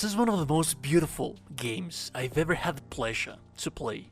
This is one of the most beautiful games I've ever had the pleasure to play.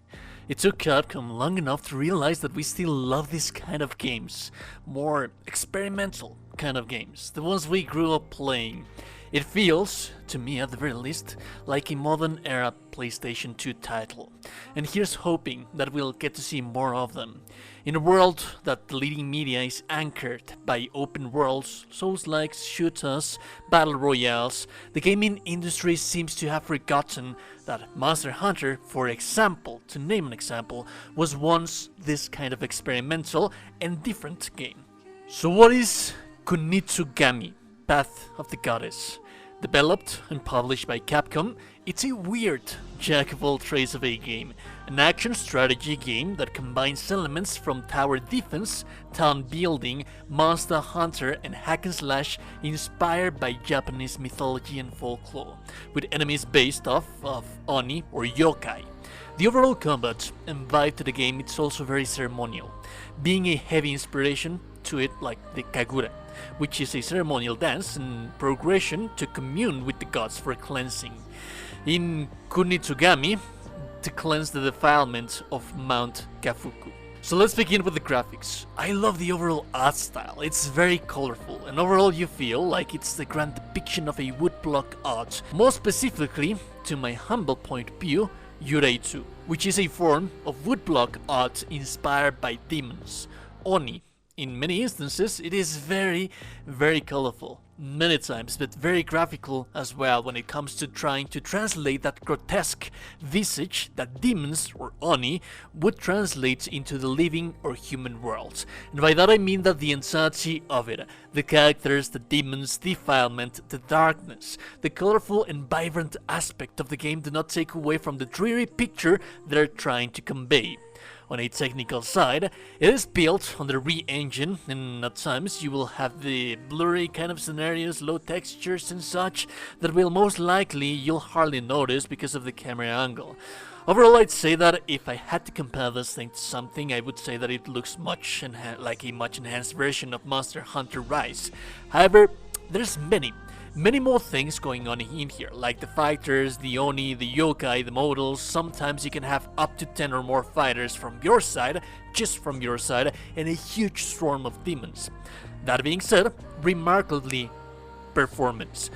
It took Capcom long enough to realize that we still love this kind of games, more experimental kind of games, the ones we grew up playing. It feels, to me at the very least, like a modern era PlayStation 2 title, and here's hoping that we'll get to see more of them. In a world that the leading media is anchored by open worlds, Souls-likes, shooters, battle royales, the gaming industry seems to have forgotten that Monster Hunter, for example, to name an example, was once this kind of experimental and different game. So what is Kunitsu-Gami? Path of the Goddess. Developed and published by Capcom, it's a weird jack-of-all-trades of a game, an action strategy game that combines elements from tower defense, town building, Monster Hunter and hack and slash inspired by Japanese mythology and folklore, with enemies based off of Oni or yokai. The overall combat and vibe to the game is also very ceremonial, being a heavy inspiration to it like the Kagura, which is a ceremonial dance and progression to commune with the gods for cleansing. In Kunitsu-Gami, to cleanse the defilement of Mount Kafuku. So let's begin with the graphics. I love the overall art style, it's very colorful, and overall you feel like it's the grand depiction of a woodblock art. More specifically, to my humble point of view, Yureitsu, which is a form of woodblock art inspired by demons, Oni. In many instances, it is very colorful, many times, but very graphical as well when it comes to trying to translate that grotesque visage that demons, or Oni, would translate into the living or human world. And by that I mean that the entirety of it, the characters, the demons, defilement, the darkness, the colorful and vibrant aspect of the game do not take away from the dreary picture they're trying to convey. On a technical side, it is built on the re-engine, and at times you will have the blurry kind of scenarios, low textures and such, that will most likely you'll hardly notice because of the camera angle. Overall, I'd say that if I had to compare this thing to something, I would say that it looks much like a much enhanced version of Monster Hunter Rise. However, there's many more things going on in here, like the fighters, the Oni, the yokai, the models. Sometimes you can have up to 10 or more fighters from your side, just from your side, and a huge swarm of demons. That being said, remarkably performance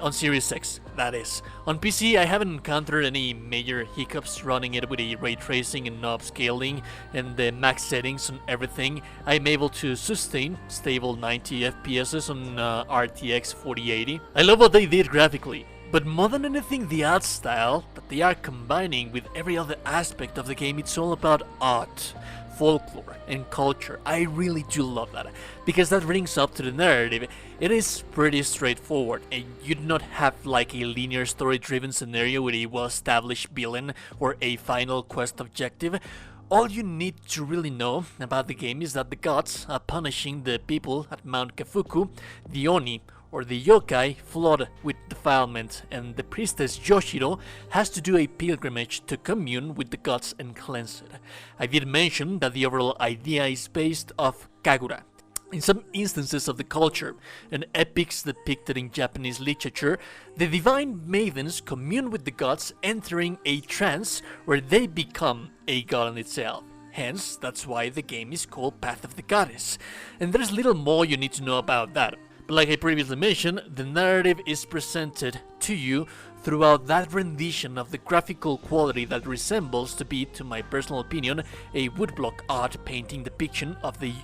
on Series X, that is. On PC, I haven't encountered any major hiccups running it with a ray tracing and knob scaling and the max settings on everything. I'm able to sustain stable 90 FPS on RTX 4080. I love what they did graphically, but more than anything, the art style that they are combining with every other aspect of the game, it's all about art, folklore and culture. I really do love that, because that brings up to the narrative. It is pretty straightforward, and you do not have like a linear story driven scenario with a well-established villain or a final quest objective. All you need to really know about the game is that the gods are punishing the people at Mount Kafuku, the Oni or the yokai flawed with defilement, and the priestess Yoshiro has to do a pilgrimage to commune with the gods and cleanse it. I did mention that the overall idea is based off Kagura. In some instances of the culture and epics depicted in Japanese literature, the divine maidens commune with the gods, entering a trance where they become a god in itself. Hence, that's why the game is called Path of the Goddess. And there's little more you need to know about that. But like I previously mentioned, the narrative is presented to you throughout that rendition of the graphical quality that resembles to be, to my personal opinion, a woodblock art painting depiction of the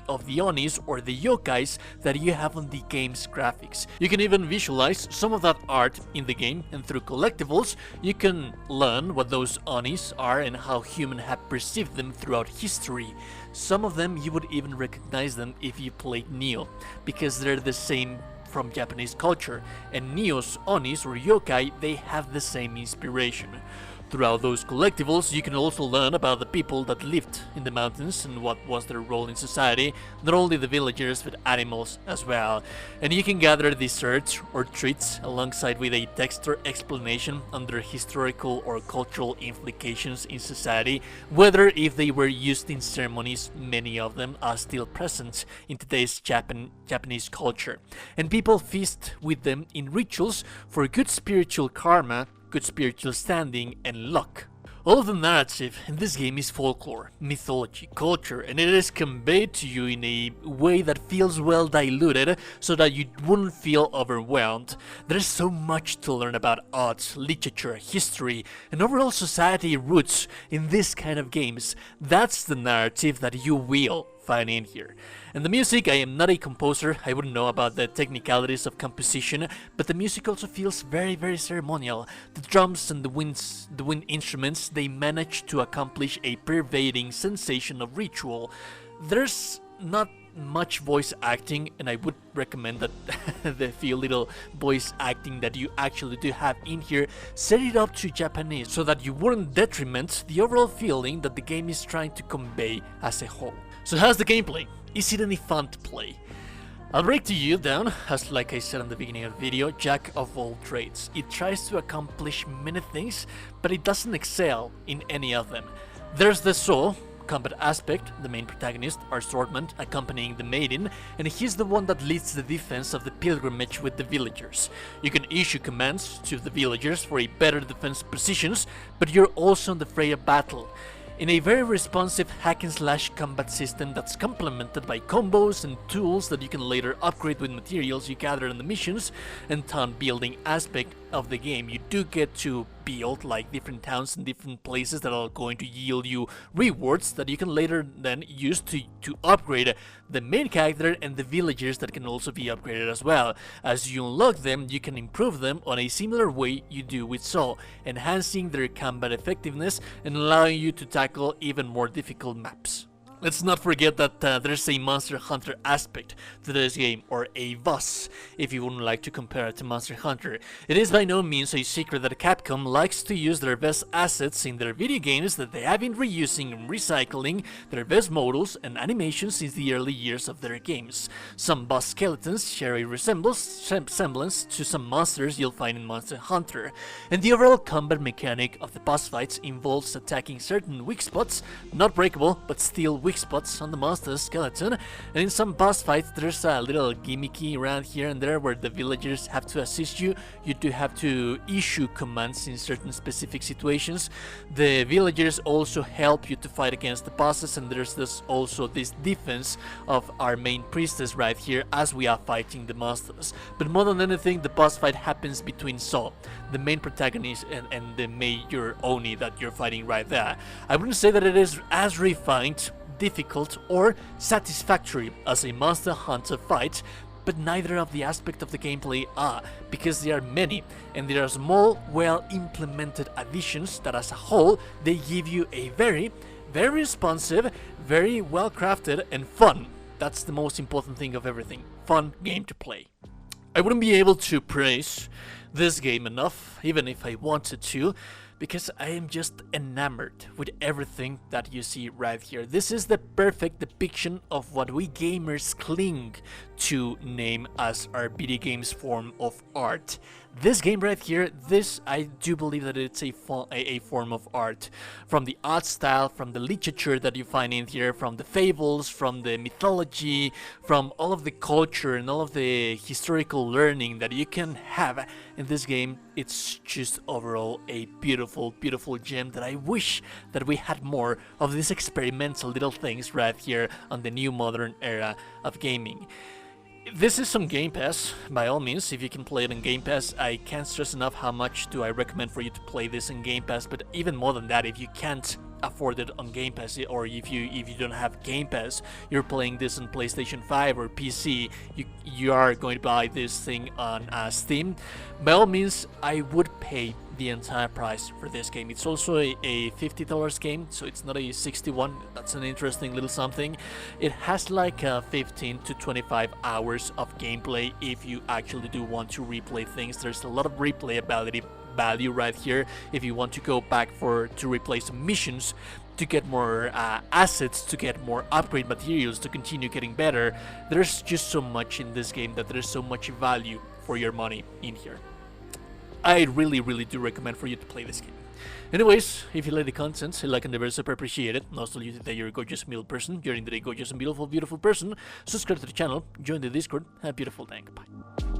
Onis or the yokais that you have on the game's graphics. You can even visualize some of that art in the game, and through collectibles you can learn what those Onis are and how humans have perceived them throughout history. Some of them you would even recognize them if you played Nioh, because they're the same from Japanese culture, and Nioh's Onis or yokai, they have the same inspiration. Throughout those collectibles, you can also learn about the people that lived in the mountains and what was their role in society, not only the villagers but animals as well. And you can gather desserts or treats alongside with a textured explanation on their historical or cultural implications in society, whether if they were used in ceremonies. Many of them are still present in today's Japanese culture, and people feast with them in rituals for good spiritual karma, good spiritual standing, and luck. All of the narrative in this game is folklore, mythology, culture, and it is conveyed to you in a way that feels well diluted so that you wouldn't feel overwhelmed. There's so much to learn about art, literature, history, and overall society roots in this kind of games. That's the narrative that you will find in here. And the music, I am not a composer, I wouldn't know about the technicalities of composition, but the music also feels very, very ceremonial. The drums and the wind instruments, they manage to accomplish a pervading sensation of ritual. There's not much voice acting, and I would recommend that the few little voice acting that you actually do have in here, set it up to Japanese so that you wouldn't detriment the overall feeling that the game is trying to convey as a whole. So how's the gameplay? Is it any fun to play? I'll break to you down, as like I said in the beginning of the video, jack of all trades. It tries to accomplish many things, but it doesn't excel in any of them. There's the soul combat aspect, the main protagonist, our swordman, accompanying the maiden, and he's the one that leads the defense of the pilgrimage with the villagers. You can issue commands to the villagers for a better defense positions, but you're also in the fray of battle. In a very responsive hack-and-slash combat system that's complemented by combos and tools that you can later upgrade with materials you gather in the missions and town building aspect of the game. You do get to build like different towns and different places that are going to yield you rewards that you can later then use to upgrade the main character and the villagers that can also be upgraded as well. As you unlock them, you can improve them on a similar way you do with Saw, enhancing their combat effectiveness and allowing you to tackle even more difficult maps. Let's not forget that there's a Monster Hunter aspect to this game, or a boss, if you wouldn't like to compare it to Monster Hunter. It is by no means a secret that Capcom likes to use their best assets in their video games that they have been reusing and recycling their best models and animations since the early years of their games. Some boss skeletons share a resemblance to some monsters you'll find in Monster Hunter, and the overall combat mechanic of the boss fights involves attacking certain weak spots, not breakable, but still weak spots on the monster's skeleton, and in some boss fights there's a little gimmicky around here and there where the villagers have to assist you. You do have to issue commands in certain specific situations. The villagers also help you to fight against the bosses, and there's also this defense of our main priestess right here as we are fighting the monsters. But more than anything, the boss fight happens between Saw, the main protagonist, and the major Oni that you're fighting right there. I wouldn't say that it is as refined, difficult, or satisfactory as a Monster Hunter fight, but neither of the aspects of the gameplay are, because there are many, and there are small, well-implemented additions that as a whole, they give you a very, very responsive, very well-crafted, and fun. That's the most important thing of everything. Fun game to play. I wouldn't be able to praise this game enough, even if I wanted to, because I am just enamored with everything that you see right here. This is the perfect depiction of what we gamers cling to name as our video games form of art. This game right here, this I do believe that it's a form of art. From the art style, from the literature that you find in here, from the fables, from the mythology, from all of the culture and all of the historical learning that you can have in this game, it's just overall a beautiful, beautiful gem that I wish that we had more of these experimental little things right here on the new modern era of gaming. This is on Game Pass, by all means. If you can play it on Game Pass, I can't stress enough how much do I recommend for you to play this in Game Pass. But even more than that, if you can't afford it on Game Pass, or if you don't have Game Pass, you're playing this on PlayStation 5 or PC, you are going to buy this thing on Steam, by all means, I would pay the entire price for this game. It's also a $50 game, so it's not a 61. That's an interesting little something. It has like 15 to 25 hours of gameplay if you actually do want to replay things. There's a lot of replayability value right here. If you want to go back to replace missions, to get more assets, to get more upgrade materials, to continue getting better, there's just so much in this game that there's so much value for your money in here. I really do recommend for you to play this game. Anyways, if you like the content, a like and the super appreciate it. And also, you think that you're a gorgeous middle person, you're indeed a gorgeous and beautiful person, subscribe to the channel, join the Discord, have a beautiful day, goodbye.